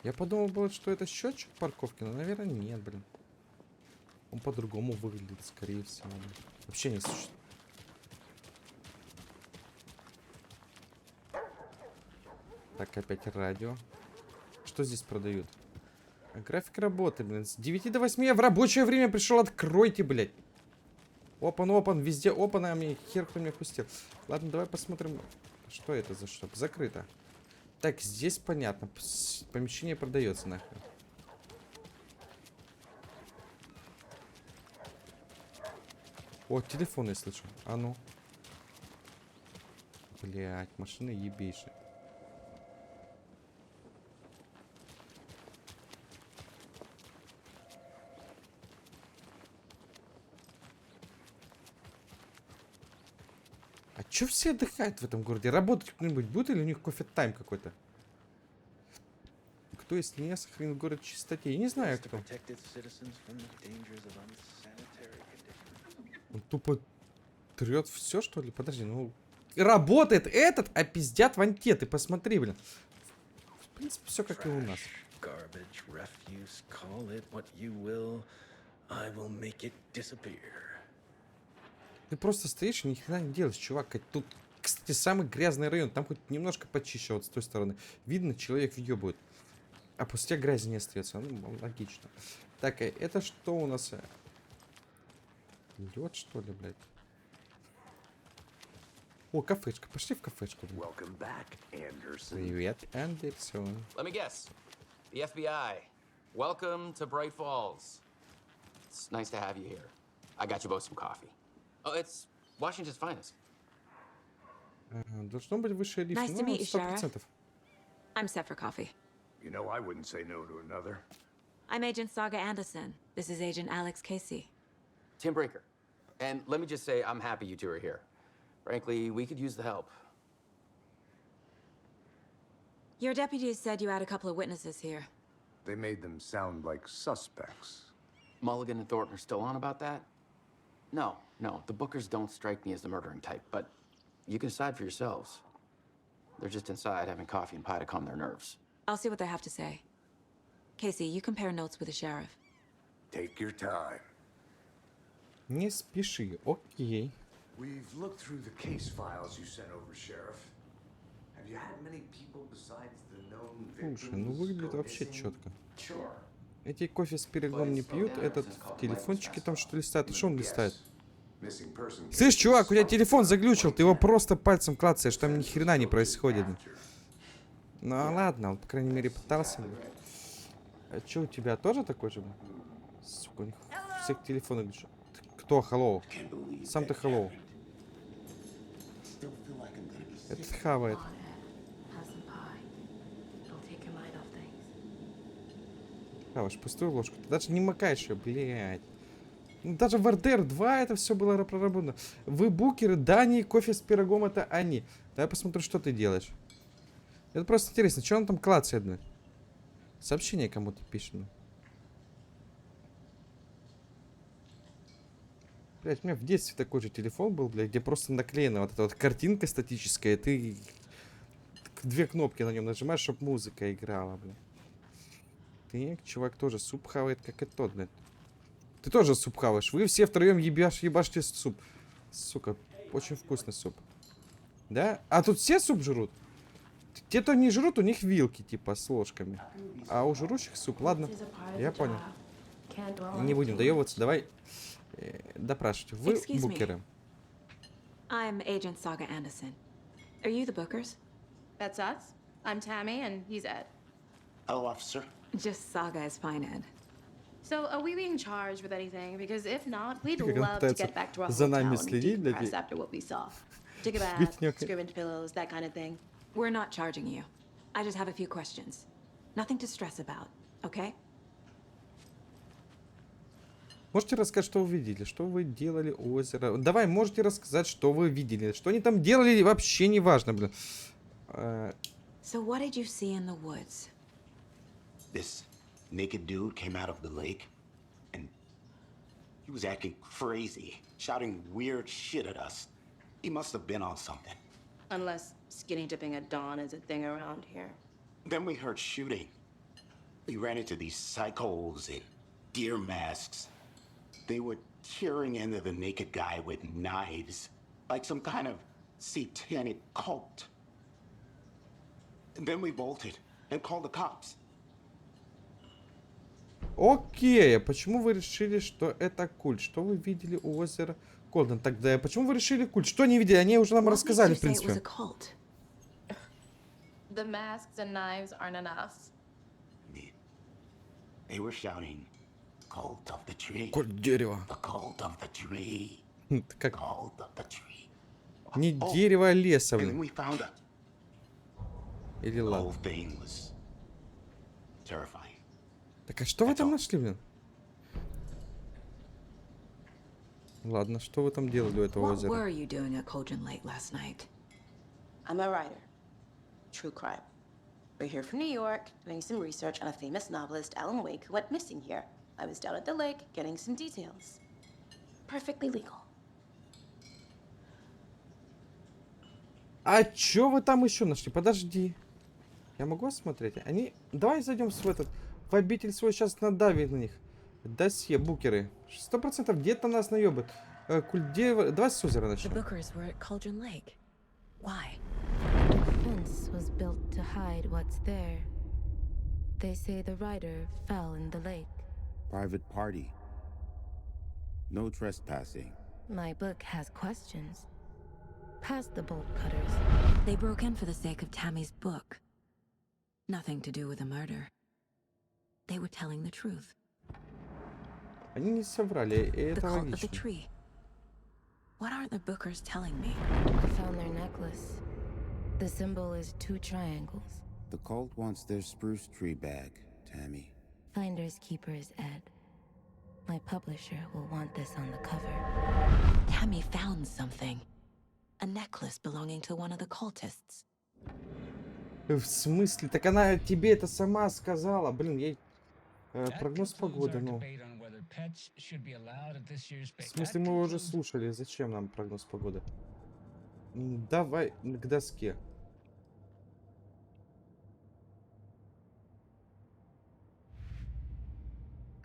Я подумал, было, что это счетчик парковки, но, наверное, нет, блин. Он по-другому выглядит, скорее всего. Блин. Вообще не существует. Так, опять радио. Что здесь продают? График работы, блин. С 9 до 8 я в рабочее время пришел. Откройте, блядь. Опен. Везде опен, а мне хер кто меня пустил. Ладно, давай посмотрим. Что это за штука? Закрыто. Так, здесь понятно. Помещение продается нахрен. О, телефон я слышу. А ну. Блять, машина ебейшая. А чё все отдыхают в этом городе? Работать кто-нибудь будет или у них кофе-тайм какой-то? Кто, если не я, сохранил город в чистоте? Я не знаю, кто. Он тупо трет все, что ли? Подожди, ну... Работает этот, а пиздят вон те. Ты посмотри, блин. В принципе, все как и у нас. Ты просто стоишь и ни хрена не делаешь, чувак. Тут, кстати, самый грязный район. Там хоть немножко почище вот с той стороны. Видно, человек въебывает. А после тебя грязи не остается. Ну, логично. Так, это что у нас? Лед, что ли, блядь? О, кафешка. Пошли в кафешку, блядь. Привет, Андерсон. Let me guess. The FBI. Welcome to Bright Falls. It's nice to have you here. I got you both some coffee. Oh, it's Washington's finest. Должно быть выше лифт. Nice to meet you, Sheriff. 100%. I'm set for coffee. You know, I wouldn't say no to another. I'm Agent Saga Anderson. This is Agent Alex Casey. Tim Brinker. And let me just say, I'm happy you two are here. Frankly, we could use the help. Your deputies said you had a couple of witnesses here. They made them sound like suspects. Mulligan and Thornton are still on about that? No, the Bookers don't strike me as the murdering type, but you can decide for yourselves. They're just inside having coffee and pie to calm their nerves. I'll see what they have to say. Casey, you compare notes with the sheriff. Take your time. Не спеши, окей. We've looked through the case files you sent over, Sheriff. Have you had many people besides the known victims? Слушай, ну выглядит вообще четко. Эти кофе с пирогом не пьют, этот в телефончике там что листает. Что он листает? Слышь, чувак, у тебя телефон заглючил, ты его просто пальцем клацаешь, там ни хрена не происходит. Ну ладно, он, по крайней мере, пытался. А что, у тебя тоже такой же? Сука, у них всех телефоны глючат. Кто? Hello? Сам ты hello. Этот хавает. Хаваешь пустую ложку. Ты даже не макаешь ее, блядь. Ну, даже в РДР 2 это все было проработано. Вы букеры, Дани, кофе с пирогом это они. Давай посмотрю, что ты делаешь. Это просто интересно, что он там клацает, блядь? Сообщение кому-то пишет. Блядь, у меня в детстве такой же телефон был, блядь, где просто наклеена вот эта вот картинка статическая, и ты две кнопки на нем нажимаешь, чтобы музыка играла, блядь. снег. Чувак тоже суп хавает, как и тот, блядь. Ты тоже суп хаваешь. Вы все втроем ебашьте суп. Сука, очень вкусный суп. Да? А тут все суп жрут? Те, кто не жрут, у них вилки, типа, с ложками. А у жрущих суп. Ладно, я понял. Не будем доебываться. Давай допрашивать. Вы букеры. I'm Agent Saga Anderson. Are you the bookers? That's us. I'm Tammy, and he's Ed. Hello, officer. Just Saga is fine, Ed. So, are we being charged with anything? Because if not, we'd Как он love to пытается get back to our за hotel нами and следить, блядь. decompress after what we saw. Take a bath, scrimmage pillows, that kind of thing. We're not charging you. I just have a few questions. Nothing to stress about, okay? Можете рассказать, что вы видели? Что вы делали у озера? Давай, можете рассказать, что вы видели. Что они там делали, вообще не важно, блин. So what did you see in the woods? This naked dude came out of the lake, and he was acting crazy, shouting weird shit at us. He must have been on something. Unless skinny dipping at dawn is a thing around here. Then we heard shooting. We ran into these psychos in deer masks. They were tearing into the naked guy with knives, like some kind of satanic cult. And then we bolted and called the cops. Окей, почему вы решили, что это культ? Что вы видели у озера Колден? Тогда почему вы решили культ? Что они видели? Они уже нам рассказали, в принципе. The masks and knives aren't enough. They were shouting, "Cult of the tree." Культ дерева. The cult of the tree. Как? Cult of the tree. Не дерево, а леса, блин. And we found it. Или The ладно. whole thing was terrifying. Так, а что вы там нашли, блин? Ладно, что вы там делали у этого What озера? were you doing at Cauldron Lake last night? I'm a writer. True crime. We're here from New York, doing some research on a famous novelist, Alan Weyk, who went missing here. I was down at the lake, getting some details. Perfectly legal. А чё вы там еще нашли? Подожди. Я могу осмотреть? Они... Давай зайдем в этот... В обитель свой, сейчас надавим на них. Досье, букеры. 100% где-то нас наебают. Культ дерева... Давай с озера начнем. The bookers were at Cauldron Lake. Why? The fence was built to hide what's there. They say the rider fell in the lake. Private party. No trespassing. My book has questions. Past the bolt cutters. They broke in for the sake of Tammy's book. Nothing to do with a murder. They were telling the truth. Они не соврали, и The это cult of the логично. tree. What are the bookers telling me? I found their necklace. The symbol is 2 triangles. The cult wants their spruce tree back, Tammy. Finders keepers, Ed. My publisher will want this on the cover. Tammy found something. A necklace belonging to one of the cultists. В смысле? Так она тебе это сама сказала. Блин, ей... прогноз погоды, ну. В смысле, мы уже слушали. Зачем нам прогноз погоды? Давай к доске.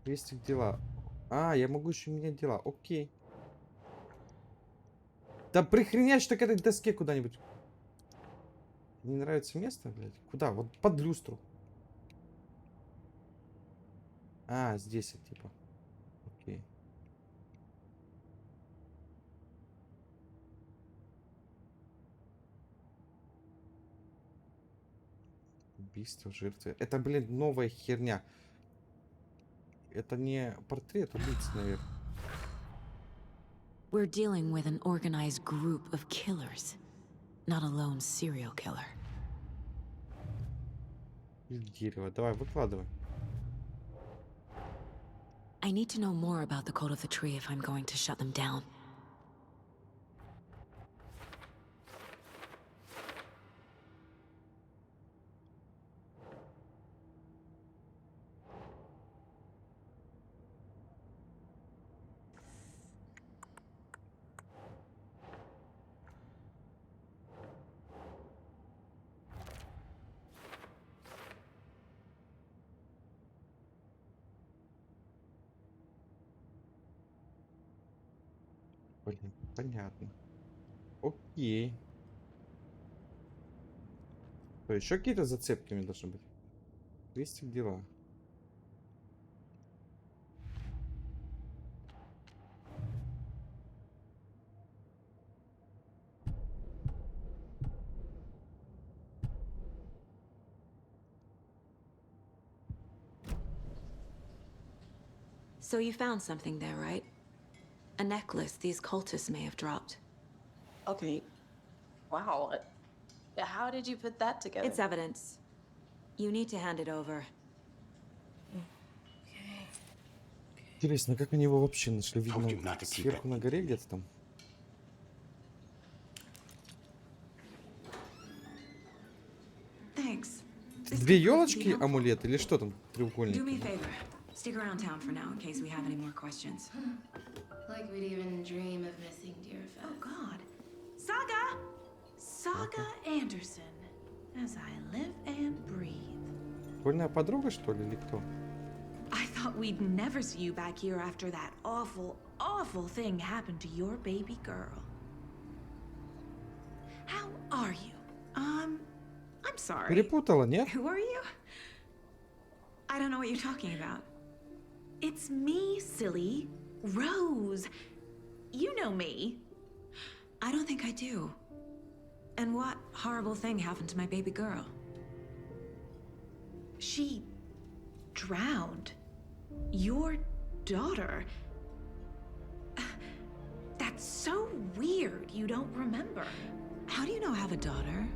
Есть дела. А, я могу еще менять дела. Окей. Да прихренячь так этой доске куда-нибудь. Не нравится место, блядь? Куда? Вот под люстру. А, здесь типа. Окей. Убийство жертвы. Это, блин, новая херня. Это не портрет убийцы, наверное. We're dealing with an organized group of killers, not a lone serial killer. Дерево. Давай, выкладывай. I need to know more about the cult of the tree if I'm going to shut them down. Блин, понятно. Окей. То еще какие-то зацепки у меня должны быть. Крестик дела. So you found something there, right? A necklace these cultists may have dropped. Okay. Wow. How did you put that together? It's evidence. You need to hand it over. Интересно, как они его вообще нашли? Видно, сверху на горе где-то там. Thanks. Две елочки, амулет или что там треугольник? Do me a favor. Stick around town for now in case we have any more questions. Like we'd even dream of missing dear Fez. Oh, God. Saga! Saga Anderson. As I live and breathe. Школьная подруга, что ли, или кто? I thought we'd never see you back here after that awful, awful thing happened to your baby girl. How are you? I'm sorry. Перепутала, нет? Who are you? I don't know what you're talking about. It's me, silly. Rose. You know me. I don't think I do. And what horrible thing happened to my baby girl? She drowned. Your daughter. That's so weird you don't remember. How do you know I have a daughter?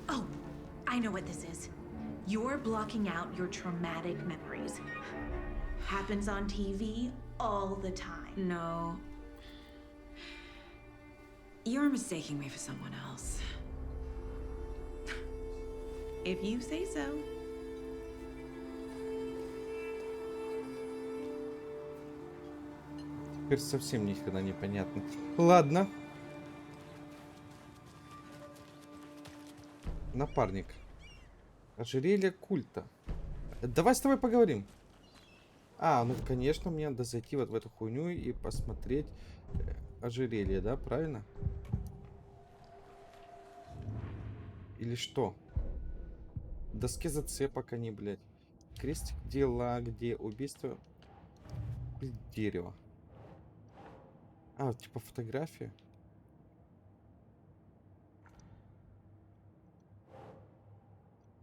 Oh, I know what this is. You're blocking out your traumatic memories. Happens on TV all the time. No. You're mistaking me for someone else. If you say so. Теперь совсем никогда не понятно. Ладно. Напарник. Ожерелье культа. Давай с тобой поговорим. Ну, конечно, мне надо зайти вот в эту хуйню и посмотреть ожерелье, да? Правильно? Или что? В доске зацепок они, блядь. Крестик дела, где убийство... Дерево. Типа фотография.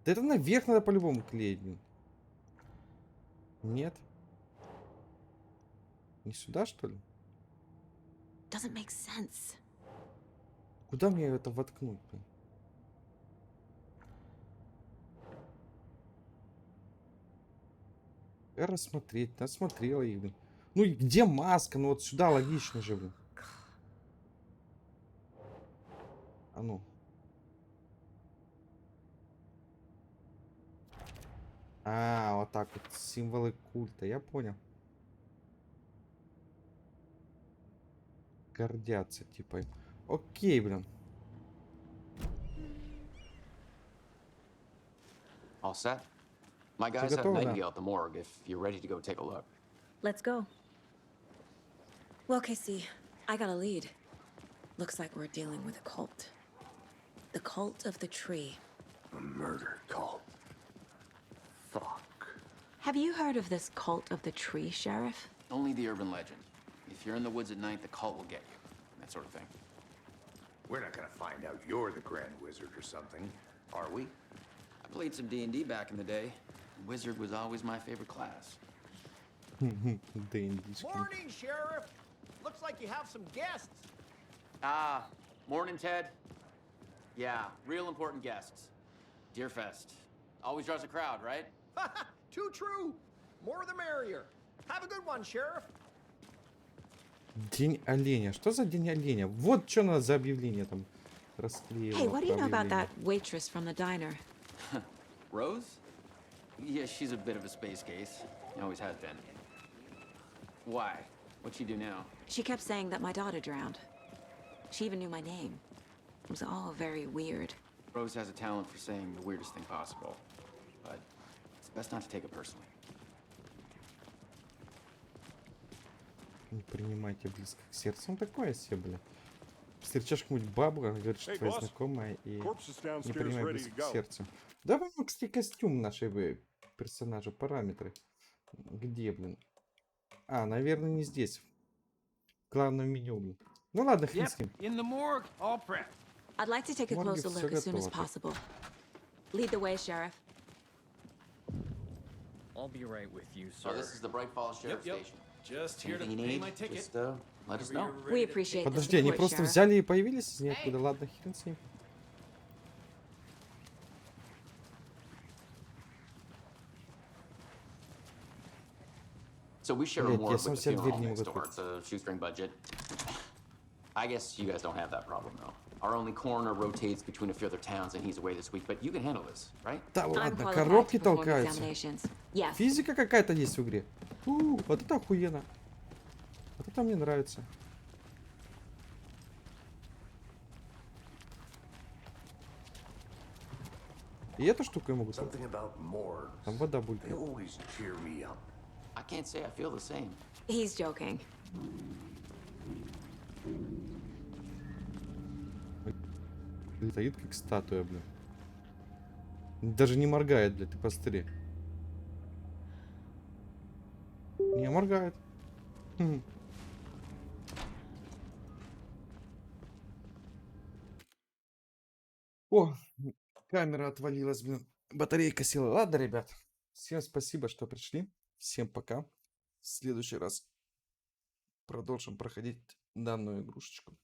Да это наверх надо по-любому клеить. Нет. Не сюда, что ли? Doesn't make sense. Куда мне это воткнуть? Рассмотреть. Насмотрела их, блин. Ну и где маска? Ну вот сюда логично же, блин. А ну. Вот так вот. Символы культа. Я понял. Гордятся, типа. Окей, блин. All set? My guys have Nightingale at the morgue if you're ready to go take a look. Let's go. Well, Casey, I got a lead. Looks like we're dealing with a cult. The cult of the tree. A murder cult. Fuck. Have you heard of this cult of the tree, Sheriff? Only the urban legend. If you're in the woods at night, the cult will get you. That sort of thing. We're not gonna find out you're the Grand Wizard or something, are we? I played some D&D back in the day. Wizard was always my favorite class. Morning, Sheriff. Looks like you have some guests. Morning, Ted. Yeah, real important guests. Deerfest. Always draws a crowd, right? Too true. More the merrier. Have a good one, Sheriff. День оленя. Что за день оленя? Вот что надо за объявление там расклеило. Hey, what do you know about that waitress from the diner? Rose? Yeah, she's a bit of a space case. Always has been. Why? What'd she do now? She kept saying that my daughter drowned. She even knew my name. It was all very weird. Rose has a talent for saying the weirdest thing possible. But it's best not to take it personally. Не принимайте близко к сердцу. Он такое себе, бля. Встречаешь какую-нибудь бабу, она говорит, что твоя знакомая, и не принимай близко к сердцу. Давай, кстати, костюм нашей персонажа, параметры. Где, блин? А, наверное, не здесь. В главном меню, блин. Ну ладно, хрен с ним. I'd like to take a Морги closer всё look as soon as готово. possible. Lead the way, Sheriff. I'll be right with you, So sir. this is the Bright Falls Sheriff Yep. Station. Just here to Anything you pay need, my ticket. just let us know. We appreciate the Подожди, они support, просто Sheriff. взяли и появились из ниоткуда. Ладно, хрен с ним. So we share a Блядь, я morgue сам with the себе дверь funeral не next могу door. открыть. It's a shoestring budget. I guess you guys don't have that problem, though. Our only coroner rotates between a few other towns, and he's away this week. But you can handle this, right? Да I'm ладно, qualified коробки to perform толкаются. examinations. Yes. Физика какая-то есть в игре. Вот это охуенно. Вот это мне нравится. И эту штуку я могу трогать. Something about morgues. Там вода They булькает. always cheer me up. I can't say I feel the same. He's joking. Стоит как статуя, блин. Даже не моргает, блядь, ты посмотри. Не моргает. Хм. О, камера отвалилась, блин. Батарейка села. Ладно, ребят. Всем спасибо, что пришли. Всем пока. В следующий раз продолжим проходить данную игрушечку.